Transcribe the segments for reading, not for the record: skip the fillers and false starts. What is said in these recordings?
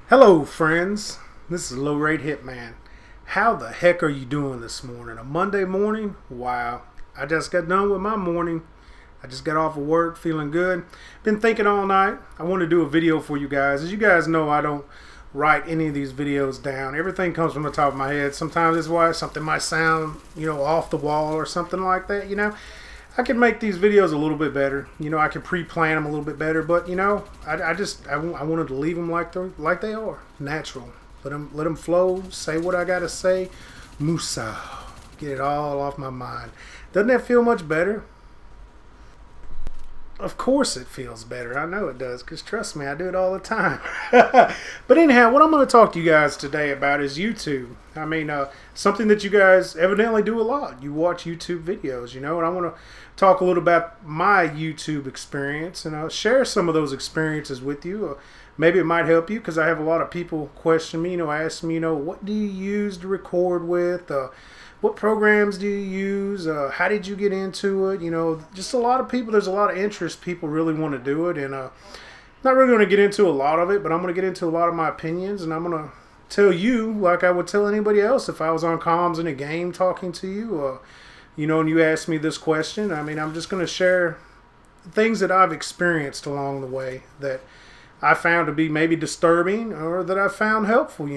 Hello, friends. This is Low Rate Hitman. How the heck are you doing this morning? A Monday morning? Wow. I just got done with my morning. I just got off of work feeling good. Been thinking all night. I want to do a video for you guys. As you guys know, I don't write any of these videos down. Everything comes from the top of my head. Sometimes that's why something might sound, off the wall or something like that. I can make these videos a little bit better. I can pre-plan them a little bit better, but I wanted to leave them like they are, natural. Let them flow. Say what I gotta say. Musa, get it all off my mind. Doesn't that feel much better? Of course it feels better. I know it does, because trust me, I do it all the time. But anyhow, what I'm going to talk to you guys today about is YouTube. I mean, something that you guys evidently do a lot. You watch YouTube videos, and I want to talk a little about my YouTube experience, and I'll share some of those experiences with you. Maybe it might help you, because I have a lot of people question me, ask me, what do you use to record with? What programs do you use? How did you get into it? Just a lot of people, there's a lot of interest. People really want to do it. And not really going to get into a lot of it, but I'm going to get into a lot of my opinions. And I'm going to tell you, like I would tell anybody else if I was on comms in a game talking to you, and you asked me this question. I mean, I'm just going to share things that I've experienced along the way that I found to be maybe disturbing or that I found helpful,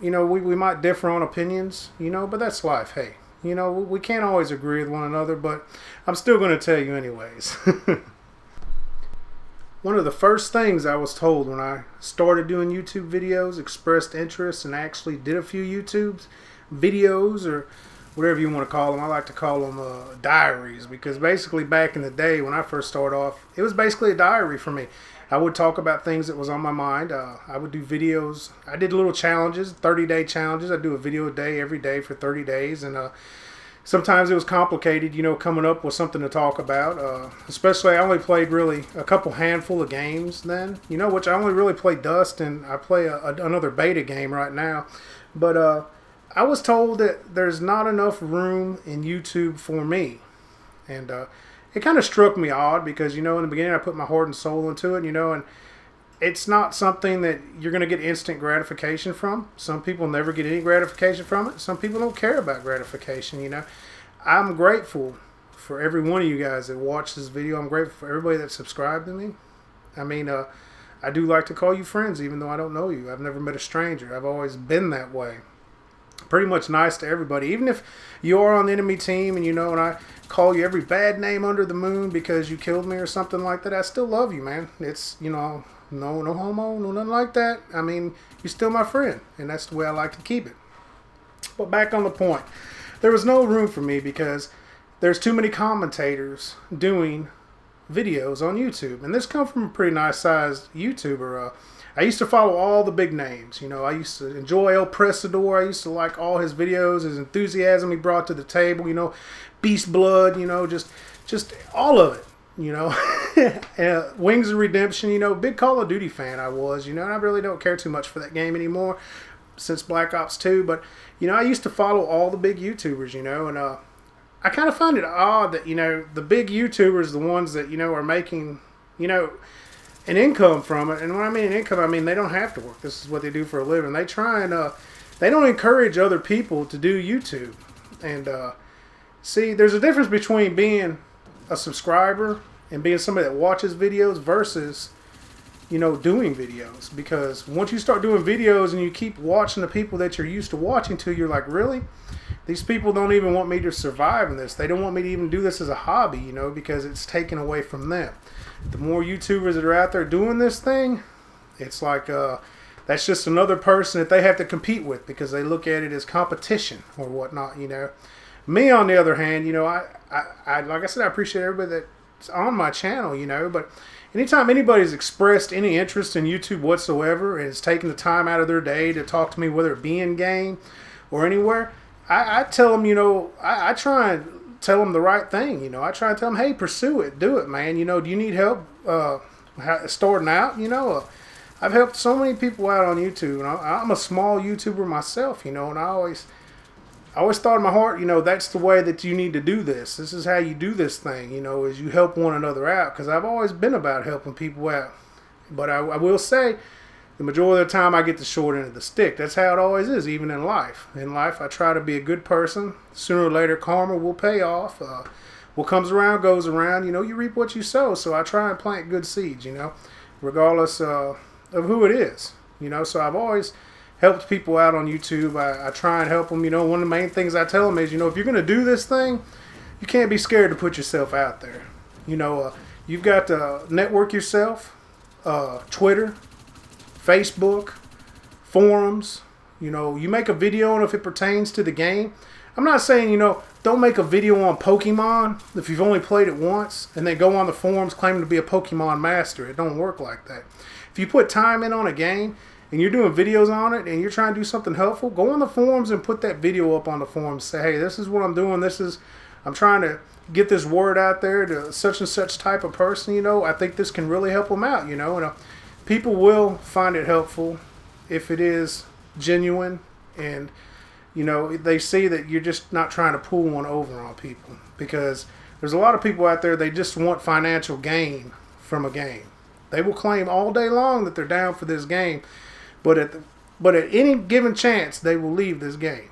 we might differ on opinions, but that's life. Hey, we can't always agree with one another, but I'm still going to tell you anyways. One of the first things I was told when I started doing YouTube videos, expressed interest, and actually did a few YouTube videos, or whatever you want to call them. I like to call them diaries, because basically back in the day when I first started off, it was basically a diary for me. I would talk about things that was on my mind. I would do videos. I did little challenges, 30-day challenges. I'd do a video a day every day for 30 days. And sometimes it was complicated, coming up with something to talk about. Especially I only played really a handful of games then, which I only really played Dust, and I play another beta game right now. But I was told that there's not enough room in YouTube for me. And it kind of struck me odd because, in the beginning I put my heart and soul into it, and it's not something that you're going to get instant gratification from. Some people never get any gratification from it. Some people don't care about gratification, I'm grateful for every one of you guys that watch this video. I'm grateful for everybody that subscribed to me. I mean, I do like to call you friends even though I don't know you. I've never met a stranger. I've always been that way. Pretty much nice to everybody. Even if you are on the enemy team and and I call you every bad name under the moon because you killed me or something like that, I still love you, man. It's, no homo, no nothing like that. I mean, you're still my friend, and that's the way I like to keep it. But back on the point, there was no room for me because there's too many commentators doing videos on YouTube. And this comes from a pretty nice sized YouTuber. I used to follow all the big names. I used to enjoy El Presador. I used to like all his videos, his enthusiasm he brought to the table, Beast Blood, just all of it, Wings of Redemption, big Call of Duty fan I was, and I really don't care too much for that game anymore since Black Ops 2. But, I used to follow all the big YouTubers, and I kind of find it odd that, the big YouTubers, the ones that, are making, an income from it. And when I mean an income, I mean they don't have to work. This is what they do for a living. They try and they don't encourage other people to do YouTube. And see, there's a difference between being a subscriber and being somebody that watches videos versus doing videos. Because once you start doing videos and you keep watching the people that you're used to watching to, you're like, really? These people don't even want me to survive in this. They don't want me to even do this as a hobby, because it's taken away from them. The more YouTubers that are out there doing this thing, it's like that's just another person that they have to compete with because they look at it as competition or whatnot. Me on the other hand, I like I said, I appreciate everybody that's on my channel, but anytime anybody's expressed any interest in YouTube whatsoever and is taking the time out of their day to talk to me, whether it be in game or anywhere, I tell them, I try and tell them the right thing. I try and tell them, hey, pursue it, do it, man. Do you need help starting out? I've helped so many people out on YouTube, and I'm a small YouTuber myself, and I always thought in my heart, that's the way that you need to do this. This is how you do this thing, is you help one another out, because I've always been about helping people out. But I will say, the majority of the time I get the short end of the stick. That's how it always is, even in life. In life, I try to be a good person. Sooner or later, karma will pay off. What comes around goes around. You know, you reap what you sow. So I try and plant good seeds, you know, regardless of who it is. You know, so I've always helped people out on YouTube. I try and help them. You know, one of the main things I tell them is, you know, if you're going to do this thing, you can't be scared to put yourself out there. You know, you've got to network yourself. Twitter, Facebook, forums. You know, you make a video on if it pertains to the game. I'm not saying, you know, don't make a video on Pokemon if you've only played it once and then go on the forums claiming to be a Pokemon master. It don't work like that. If you put time in on a game and you're doing videos on it and you're trying to do something helpful, go on the forums and put that video up on the forums. Say, hey, this is what I'm doing. I'm trying to get this word out there to such and such type of person. You know, I think this can really help them out, you know. And people will find it helpful if it is genuine and, you know, they see that you're just not trying to pull one over on people. Because there's a lot of people out there, they just want financial gain from a game. They will claim all day long that they're down for this game, but at any given chance, they will leave this game.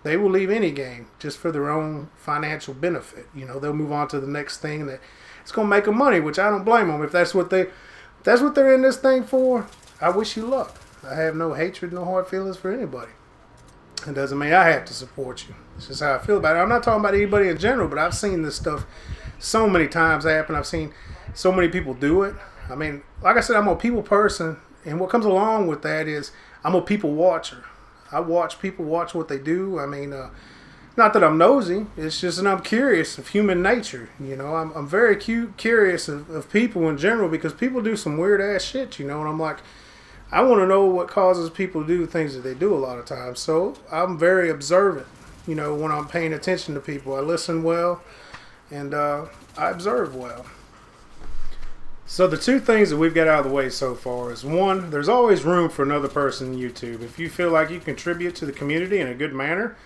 They will leave any game just for their own financial benefit. You know, they'll move on to the next thing that it's going to make them money, which I don't blame them. If that's what they're in this thing for, I wish you luck. I have no hatred, no hard feelings for anybody. It doesn't mean I have to support you. It's just how I feel about it. I'm not talking about anybody in general, but I've seen this stuff so many times happen. I've seen so many people do it. I mean, like I said, I'm a people person, and what comes along with that is I'm a people watcher. I watch people watch what they do. I mean, not that I'm nosy. It's just that I'm curious of human nature. You know, I'm very curious of people in general because people do some weird ass shit, you know, and I'm like, I want to know what causes people to do the things that they do a lot of times. So I'm very observant, you know, when I'm paying attention to people. I listen well, and I observe well. So the two things that we've got out of the way so far is, one, there's always room for another person in YouTube. If you feel like you contribute to the community in a good manner,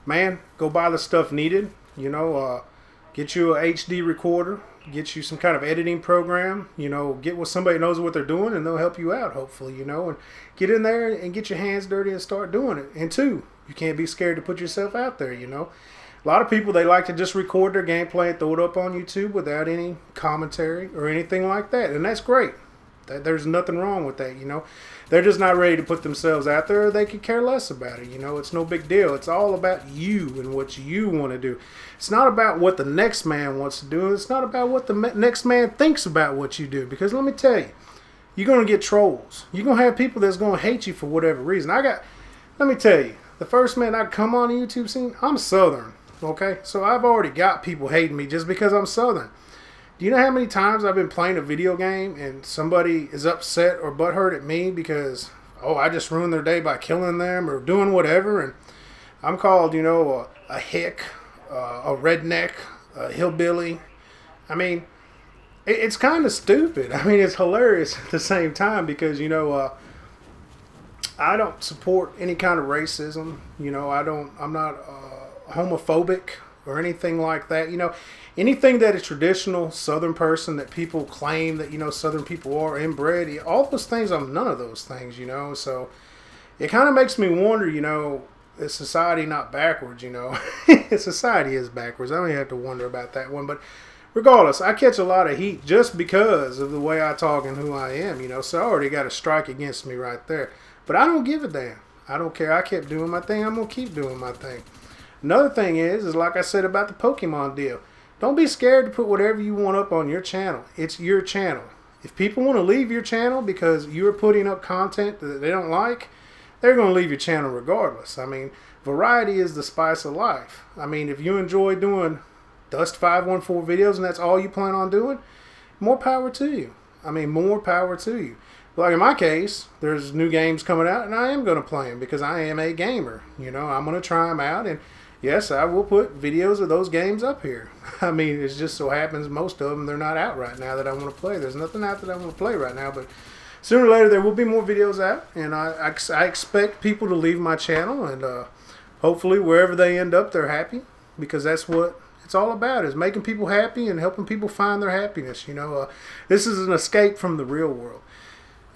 man, go buy the stuff needed. You know, get you a HD recorder, get you some kind of editing program, you know, get with somebody who knows what they're doing and they'll help you out, hopefully, you know, and get in there and get your hands dirty and start doing it. And two, you can't be scared to put yourself out there, you know. A lot of people, they like to just record their gameplay and throw it up on YouTube without any commentary or anything like that. And that's great. There's nothing wrong with that, you know. They're just not ready to put themselves out there, or they could care less about it, you know. It's no big deal. It's all about you and what you want to do. It's not about what the next man wants to do. It's not about what the next man thinks about what you do. Because let me tell you, you're going to get trolls. You're going to have people that's going to hate you for whatever reason. Let me tell you, the first man I come on the YouTube scene, I'm Southern. Okay, so I've already got people hating me just because I'm Southern. Do you know how many times I've been playing a video game and somebody is upset or butthurt at me because, oh, I just ruined their day by killing them or doing whatever, and I'm called, you know, a hick, a redneck, a hillbilly. I mean, it's kind of stupid. I mean, it's hilarious at the same time because, you know, I don't support any kind of racism. You know, I'm not homophobic or anything like that. You know, anything that a traditional Southern person that people claim that, you know, Southern people are inbred, all those things, I'm none of those things, you know. So it kind of makes me wonder, you know, is society not backwards, you know? Society is backwards. I don't even have to wonder about that one. But regardless, I catch a lot of heat just because of the way I talk and who I am, you know. So I already got a strike against me right there. But I don't give a damn. I don't care. I kept doing my thing. I'm going to keep doing my thing. Another thing is like I said about the Pokemon deal. Don't be scared to put whatever you want up on your channel. It's your channel. If people want to leave your channel because you're putting up content that they don't like, they're going to leave your channel regardless. I mean, variety is the spice of life. I mean, if you enjoy doing Dust 514 videos and that's all you plan on doing, more power to you. I mean, more power to you. Like in my case, there's new games coming out and I am going to play them because I am a gamer. You know, I'm going to try them out, and yes, I will put videos of those games up here. I mean, it just so happens most of them, they're not out right now that I want to play. There's nothing out that I want to play right now, but sooner or later there will be more videos out, and I expect people to leave my channel, and hopefully wherever they end up, they're happy, because that's what it's all about, is making people happy and helping people find their happiness. You know, this is an escape from the real world.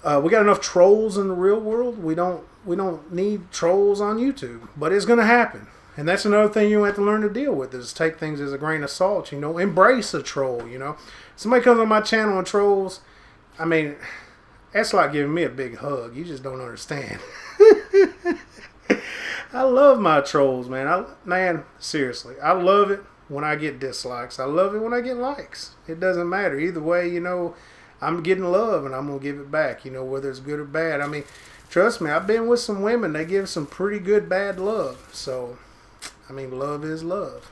We got enough trolls in the real world. We don't need trolls on YouTube, but it's gonna happen. And that's another thing you have to learn to deal with is take things as a grain of salt, embrace a troll, Somebody comes on my channel and trolls, I mean, that's like giving me a big hug. You just don't understand. I love my trolls, man. Man, seriously, I love it when I get dislikes. I love it when I get likes. It doesn't matter. Either way, I'm getting love and I'm going to give it back, whether it's good or bad. I mean, trust me, I've been with some women. They give some pretty good bad love. So, I mean, love is love.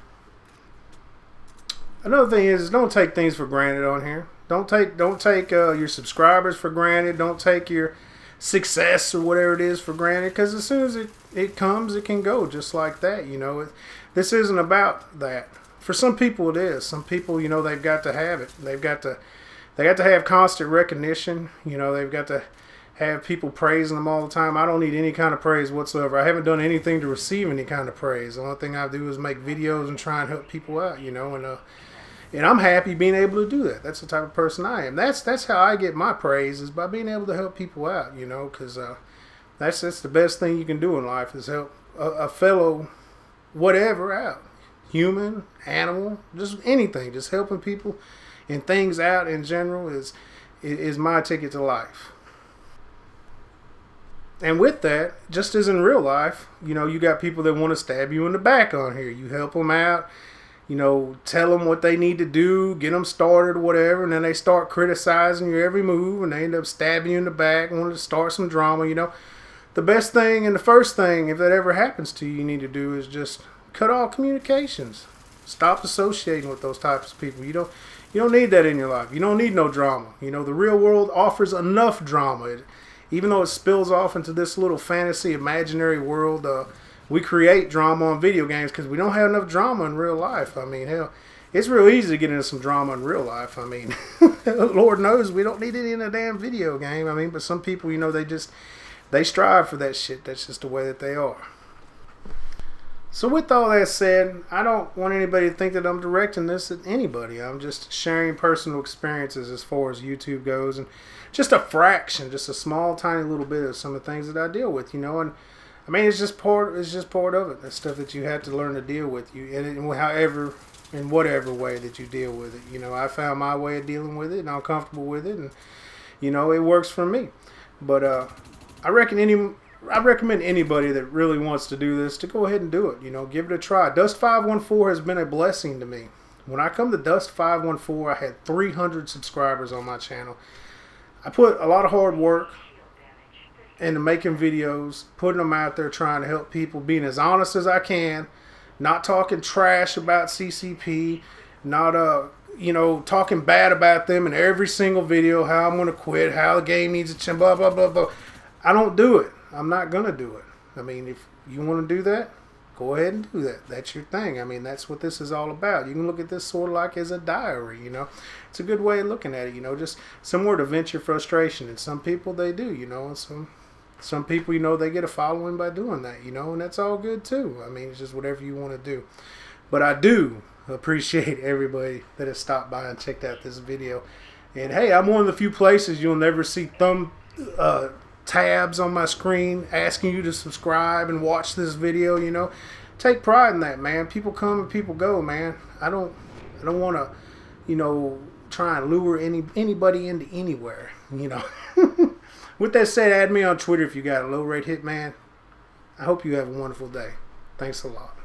Another thing is don't take things for granted on here. Don't take your subscribers for granted. Don't take your success or whatever it is for granted, because as soon as it comes, it can go just like that. This isn't about that. For some people, it is. Some people, they've got to have it. They got to have constant recognition. They've got to have people praising them all the time. I don't need any kind of praise whatsoever. I haven't done anything to receive any kind of praise. The only thing I do is make videos and try and help people out, and I'm happy being able to do that. That's the type of person I am. That's how I get my praise, is by being able to help people out, because that's the best thing you can do in life, is help a fellow whatever out. Human, animal, just anything. Just helping people and things out in general is my ticket to life. And with that, just as in real life, you got people that want to stab you in the back on here. You help them out, tell them what they need to do, get them started or whatever, and then they start criticizing your every move, and they end up stabbing you in the back, wanting to start some drama, The best thing and the first thing, if that ever happens to you, you need to do is just cut all communications. Stop associating with those types of people. You don't need that in your life. You don't need no drama. The real world offers enough drama. Even though it spills off into this little fantasy, imaginary world, we create drama on video games because we don't have enough drama in real life. I mean, hell, it's real easy to get into some drama in real life. I mean, Lord knows we don't need it in a damn video game. I mean, but some people, they strive for that shit. That's just the way that they are. So with all that said, I don't want anybody to think that I'm directing this at anybody. I'm just sharing personal experiences as far as YouTube goes, and just a fraction, just a small, tiny little bit of some of the things that I deal with, And I mean, it's just part of it. That's stuff that you have to learn to deal with. In whatever way that you deal with it. I found my way of dealing with it, and I'm comfortable with it, and it works for me. But I recommend anybody that really wants to do this to go ahead and do it. Give it a try. Dust514 has been a blessing to me. When I come to Dust514, I had 300 subscribers on my channel. I put a lot of hard work into making videos, putting them out there, trying to help people, being as honest as I can, not talking trash about CCP, not talking bad about them in every single video, how I'm going to quit, how the game needs to change, blah, blah, blah, blah. I don't do it. I'm not going to do it. I mean, if you want to do that, go ahead and do that. That's your thing. I mean, that's what this is all about. You can look at this sort of like as a diary, It's a good way of looking at it, just somewhere to vent your frustration. And some people, they do, and some people, they get a following by doing that, and that's all good too. I mean, it's just whatever you want to do. But I do appreciate everybody that has stopped by and checked out this video. And hey, I'm one of the few places you'll never see tabs on my screen asking you to subscribe and watch this video. Take pride in that, man. People come and people go, man. I don't want to try and lure anybody into anywhere. With that said, add me on Twitter if you got a low rate hitman. I hope you have a wonderful day. Thanks a lot.